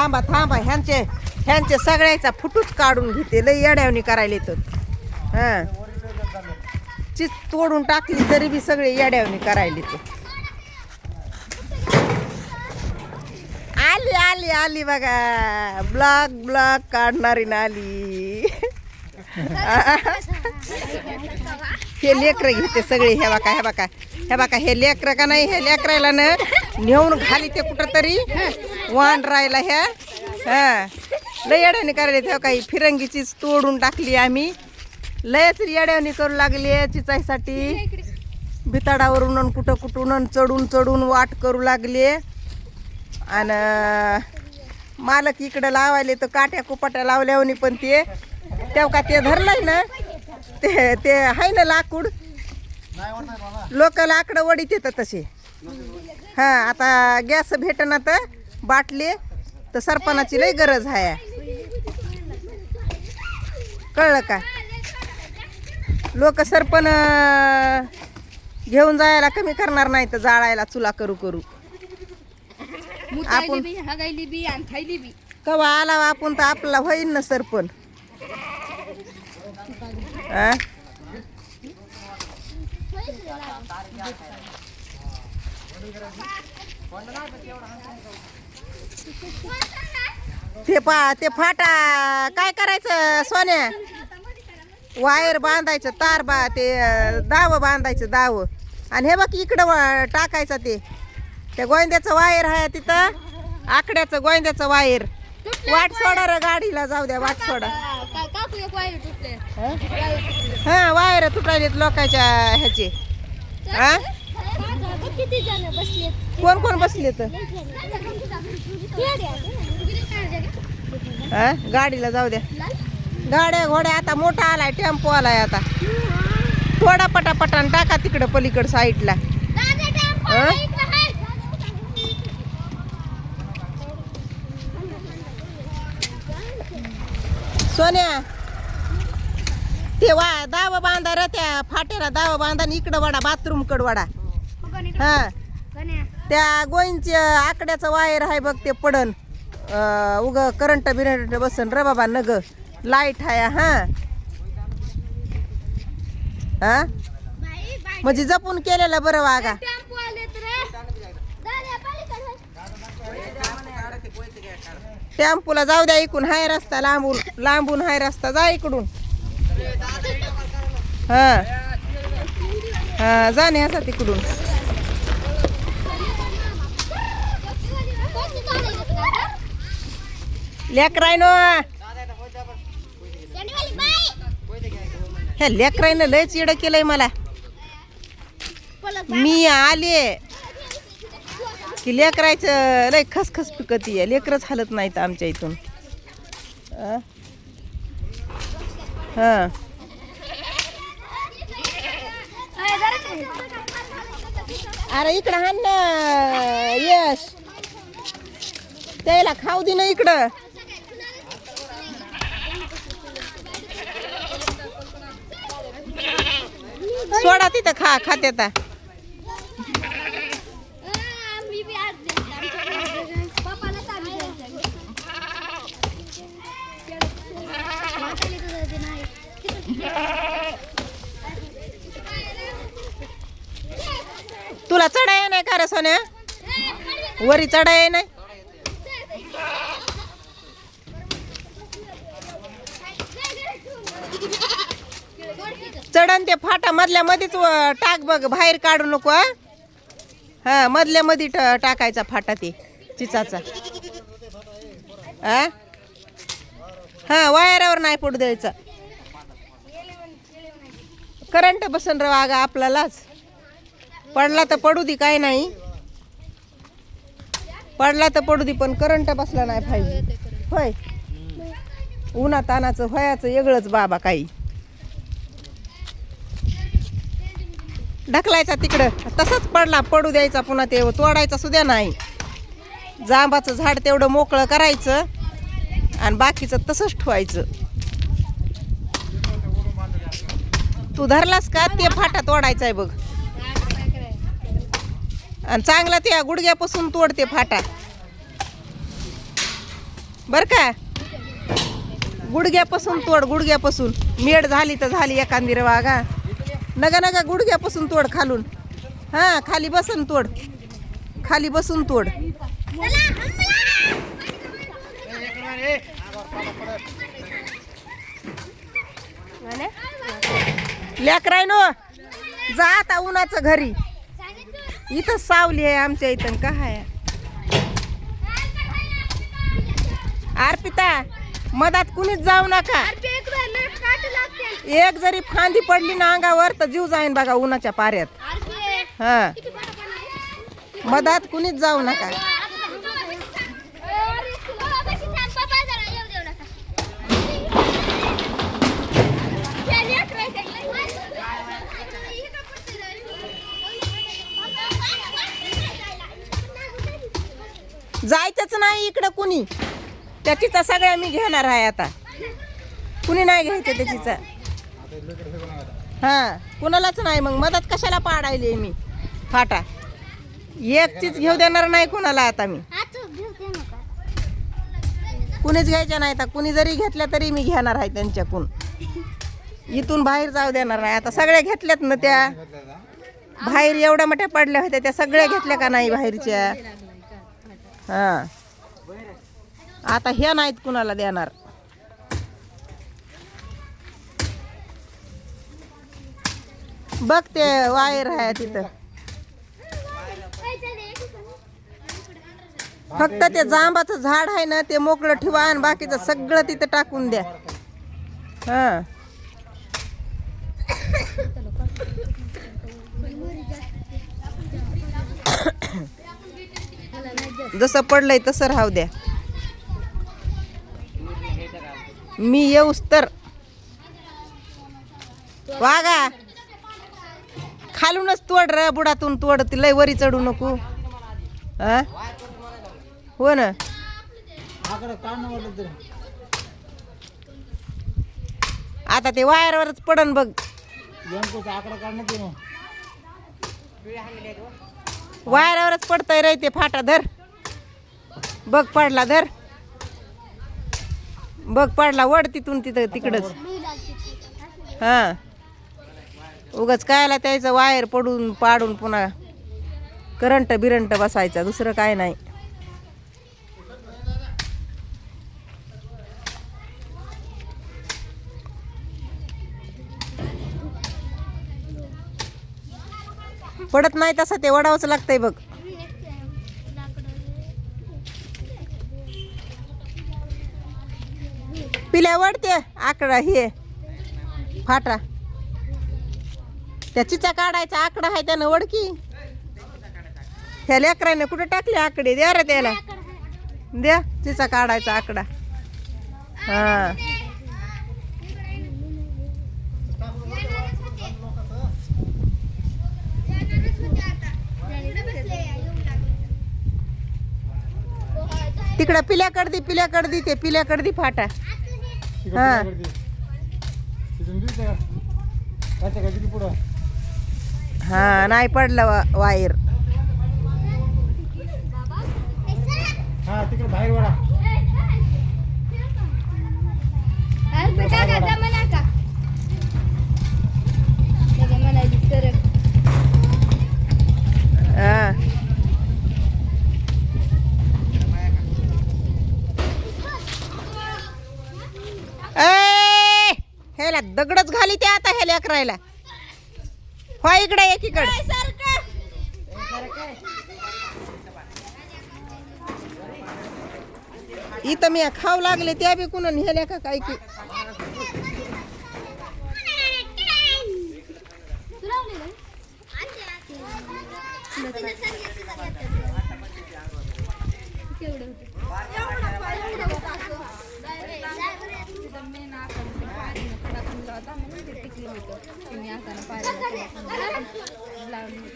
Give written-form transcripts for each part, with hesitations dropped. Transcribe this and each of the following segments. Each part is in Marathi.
थांबा थांबा ह्यांचे सगळ्याचा फुटूच काढून घेते. लय येड्यावणी करायला येतात. हां चीज तोडून टाकली तरी बी सगळे येड्यावणी करायला येतात. आली आली आली बघा ब्लॉक काढणारी नाली. हे लेकर घेते सगळे. हे बघा हे लेकर का नाही. हे लेकरायला ना नेऊन घाली ते कुठं तरी वाण राहिला ह्या. हा लय येड्यावणी करायला. काही फिरंगीची तोडून टाकली आम्ही. लयच येड्यावणी करू लागली चिचाईसाठी. भिताडावरून कुठं कुठून चढून वाट करू लागली. आणि मालक इकडं लावायले तर काट्या कुपाट्या लावल्यावनी. पण ते तेव्हा का ते धरलंय ना ते आहे ना लाकूड. लोक लाकडं वडीत येतात तसे. हा आता गॅस भेटना तर बाटली तर सरपणाची लई गरज आहे. कळलं का. लोक सरपण घेऊन जायला कमी करणार नाही तर जाळायला चुला करू. आपण कवा आला आपण तर आपला होईल ना सरपण. ते फाटा काय करायचं सोन्या. वायर बांधायचं तार ते दाव बांधायचं दाव. आणि हे बघ इकडं टाकायचं ते त्या गोंद्याचं वायर आहे तिथं. आकड्याचं गोंद्याचं वायर. वाट सोडा रे गाडीला. जाऊ द्या वाट सोडा. हा वायर तुटायलेत लोकांच्या ह्याचे. हा कोण बसलेत. हा गाडीला जाऊ द्या. गाड्या घोड्या आता मोठा आलाय. टेम्पो आलाय आता. थोडा पटापटान टाका तिकडं पलीकड साईडला. सोन्या ते दाव बांधा रे. त्या फाट्याला दाव बांधा. इकडं वाडा बाथरूम कड वाडा. हा त्या गोईंच्या आकड्याचं वायर आहे बघ. ते पडन उग करंट बिरंट बसन रे बाबा. नग लाईट आहे. हा म्हणजे जपून केलेलं बरं वागा. टेम्पूला जाऊ द्या. इकडून हाय रस्ता लांबून हाय रस्ता. जा इकडून. हा जाण्याचा तिकडून. लेकरायनो ह्या लेकरायनं लय चिड केलंय मला. मी आले की लेकरायचं लय खसखस पिकती आहे. लेकरच हालत नाहीत आमच्या इथून. हा अरे इकडं हाण ना यश. त्याला खाऊ दे ना इकडं. सोडा तिथं खात्यात. तुला चढाय नाही का रे सोन्या. वरी चढाय नाही. चढण ते फाटा मधल्या मध्येच टाक बघ. बाहेर काढू नको. हा मधल्या मध्ये टाकायचा फाटा ते चिचाचा. हा वायरावर नाही पडू द्यायचा. करंट बसन रे वागा आपल्यालाच. पडला तर पडू दे काय नाही. पडला तर पडू दे पण करंट बसला नाही पाहिजे. होय उन्हा तानाचं व्हायचं वेगळंच बाबा. काही ढकलायचा तिकडं. तसंच पडला पडू द्यायचा. पुन्हा ते तोडायचा सुद्धा नाही. जांबाचं झाड तेवढं मोकळं करायचं आणि बाकीचं तसंच ठेवायचं. तू धरलास का ते फाटा तोडायचा आहे बघ. आणि चांगला त्या गुडघ्यापासून तोडते फाटा. बर का. गुडघ्यापासून तोड, गुडघ्यापासून. मेड झाली तर झाली एखादी रे वागा. नगा नगा गुडघ्यापासून तोड खालून. हा खाली बसून तोड, खाली बसून तोड. लेकरायनो जा आता उन्हाचं घरी. इथं सावली आहे आमच्या इथं का आहे. अर्पिता मधात कुणीच जाऊ नका. एक जरी फांदी पडली ना अंगावर तर जीव जाईन बघा उन्हाच्या पाऱ्यात. हा मधात कुणीच जाऊ नका. जायचंच नाही इकडं कुणी. त्याचीचा सगळ्या मी घेणार आहे आता. कुणी नाही घ्यायचं त्याचीचा. हा कुणालाच नाही. मग मदत कशाला पाडायली मी फाटा. एक चीज घेऊ देणार नाही कुणाला आता मी. कुणीच घ्यायच्या नाही. तर कुणी जरी घेतल्या तरी मी घेणार आहे त्यांच्याकडून. इथून बाहेर जाऊ देणार नाही. आता सगळ्या घेतल्यात ना त्या बाहेर. एवढ्या मोठ्या पडल्या होत्या त्या सगळ्या घेतल्या का नाही बाहेरच्या. हा आता ह्या नाहीत कुणाला देणार. बघ ते वायर आहे तिथं. फक्त ते जांबाचं झाड आहे ना ते मोकळं ठेवा आणि बाकीचं सगळं तिथं टाकून द्या. हा जसं पडलंय तसं राहू द्या. मी येऊस तर वागा. खालूनच तोड र बुडातून तोड. ती लय वरी चढू नको. हा हो ना. आता ते वायरवरच पडन बघ. वायरावरच पडतंय रे ते फाटा. धर बघ पडला. धर बघ पडला. वड तिथून तिथं तिकडच. हा उगाच कायला त्याचं वायर पडून पाडून पुन्हा करंट बिरंट बसायचा. दुसरं काय नाही. पडत नाही तसं ते वडावंच लागतंय बघ. पिल्या वडते आकडा हे फाटा. त्या चिचा काढायचा आकडा आहे त्यानं वडकी. ह्या लेकराने कुठे टाकले आकडे. द्या रे त्याला. द्या चिचा काढायचा आकडा. हा तिकडं पिल्याकडे दी ते पिल्याकडे दी फाटा. हा हा नाही पडलं वायर. हा तिकडे बाहेर वळा. ह्याला दगडच घाली ते आता ह्याला करायला. हो इकडे एकीकडे. इथं मी खाऊ लागले त्या बी कुणा नेल्या का काय की.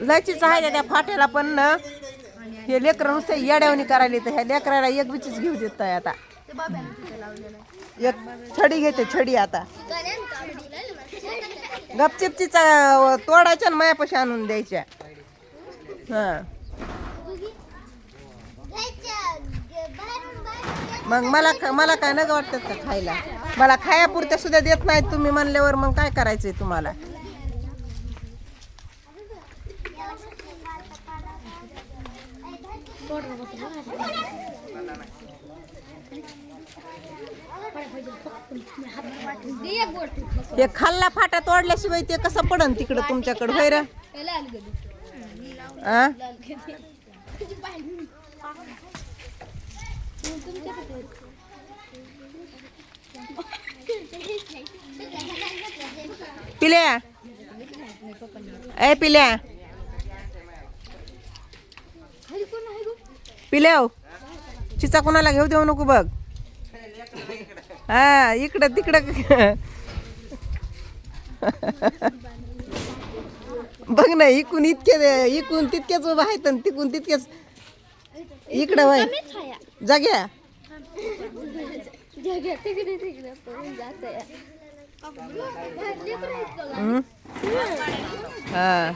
लयचीच आहे त्या फाट्याला पण ना. हे लेकर नुसते येड्यावणी करायला. तर ह्या लेकराला एक बिचीच घेऊ देत आहे आता. एक छडी घेते छडी आता. गपचिपचीचा तोडायच्या आणि मायापाशी आणून द्यायच्या. हा मग मला काय नग वाटतात का खायला? मला खायापुरत्या सुद्धा देत नाहीत तुम्ही म्हणल्यावर मग काय करायचंय तुम्हाला? हे खाल्ला फाटा तोडल्याशिवाय ते कसं पडन तिकडं तुमच्याकडं होय रे? आ? पिल्या ए पिल्या पिल्या चिचा कोणाला घेऊ देऊ नको बघ. हा इकडं तिकडं बघ ना इकून इकून तितकेच उभं आहेत आणि तिकून तितकेच इकडं वय जाग्या हा